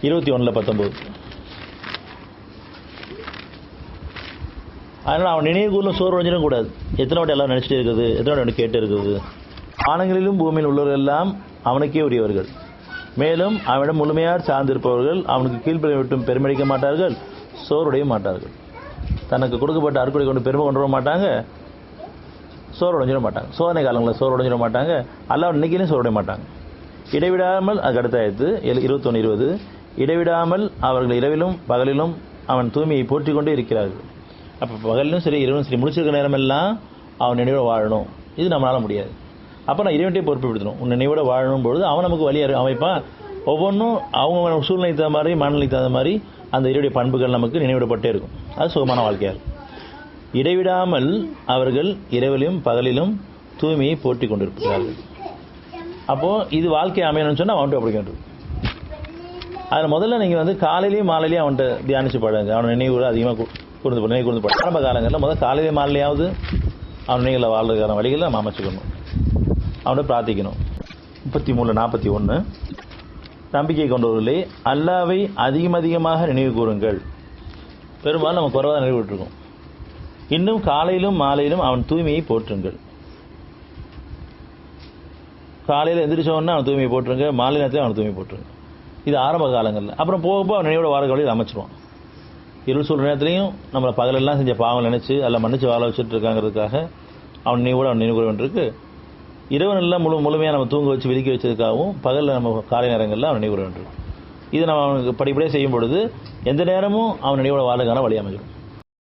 21:19. அதனால் அவன் நினைவுகூரில் சோறு வஞ்சிடும் கூடாது. எத்தனை வாட்டி எல்லாம் நினச்சிட்டே இருக்குது, எத்தனை வாட்டி கேட்டு இருக்குது. வானங்களிலும் பூமியில் உள்ளவர்கள் எல்லாம் அவனுக்கே உரியவர்கள். மேலும் அவனிடம் முழுமையாக சார்ந்திருப்பவர்கள் அவனுக்கு கீழ்ப்படிய விட்டும் பெருமடிக்க மாட்டார்கள், சோறுடைய மாட்டார்கள். தனக்கு கொடுக்கப்பட்ட அறுக்குடை கொண்டு பெருமை கொண்டு வர மாட்டாங்க, சோறு உடைஞ்சிட மாட்டாங்க. சோதனை காலங்களில் சோறு உடைஞ்சிட மாட்டாங்க, அல்லாஹ் இன்னைக்கிலையும் சோறு உடைய மாட்டாங்க. இடைவிடாமல், அதுக்கு அடுத்த ஆயத்து 21:20, இடைவிடாமல் அவர்கள் இரவிலும் பகலிலும் அவன் தூய்மையை போற்றிக் கொண்டே இருக்கிறார்கள். அப்போ பகலிலும் சரி இரவிலும் சரி முடிச்சிருக்க நேரமெல்லாம் அவன் நினைவோட வாழணும். இது நம்மளால முடியாது. அப்போ நான் இறைவன்கிட்டே பொறுப்புப்படுத்தணும். உன் நினைவோட வாழணும் பொழுது அவன் நமக்கு வழி அமைப்பான். ஒவ்வொன்றும் அவங்க சூழ்நிலைக்கு தகுந்த மாதிரி, மனநிலைக்கு தகுந்த மாதிரி அந்த இறைவனுடைய பண்புகள் நமக்கு நினைவிடப்பட்டே இருக்கும். அது சுகமான வாழ்க்கையாக இருக்கும். இடைவிடாமல் அவர்கள் இரவிலும் பகலிலும் தூய்மையை போற்றி கொண்டிருக்கிறார்கள். அப்போது இது வாழ்க்கை அமையணும்னு சொன்னால் அவன்கிட்ட அப்படி வேண்டும். அதில் முதல்ல நீங்கள் காலையிலையும் மாலையிலையும் அவன்கிட்ட தியானிச்சு பாடுங்க. அவன் நினைவுகளை அதிகமாக கூர்ந்து பாடு. ஆரம்ப காலங்களில் முதல் காலையிலே மாலையாவது அவன் நினைவுகளை வாழ்றதுக்கான வழிகளை நம்ம அமைச்சுக்கணும். அவன்கிட்ட பிரார்த்திக்கணும். 33:41, நம்பிக்கை கொண்டவர்களே அல்லாஹ்வை அதிகமாக நினைவு கூறுங்கள். பெரும்பாலும் நம்ம குறைவாக நினைவு விட்டுருக்கோம். இன்னும் காலையிலும் மாலையிலும் அவன் தூய்மையை போற்றுங்கள். காலையில் எந்திரிச்சவொன்னா அவன் தூய்மையை போட்டுருங்க, மாலை நேரத்தில் அவன் தூய்மை போட்டுருங்க. இது ஆரம்ப காலங்களில். அப்புறம் போக அவன் நினைவோட வாழ வழியில் அமைச்சிருவான். இருள் சொல்கிற நேரத்துலையும் நம்மளை பகலெல்லாம் செஞ்ச பாவம் நினைச்சு அல்ல மன்னிச்சு வாழ வச்சுட்டு இருக்காங்கிறதுக்காக அவன் நினைவோடு அவன் நினைவு கூறவேண்டிருக்கு. இரவு நல்லா முழுமையாக நம்ம தூங்க வச்சு விதிக்க வச்சதுக்காகவும் பகலில் நம்ம காலை நேரங்களில் அவன் நினைவு கூற வேண்டியிருக்கு. இது நம்ம அவனுக்கு படிப்படியாக செய்யும் பொழுது எந்த நேரமும் அவன் நினைவோட வாழக்கான வழி அமைக்கும்.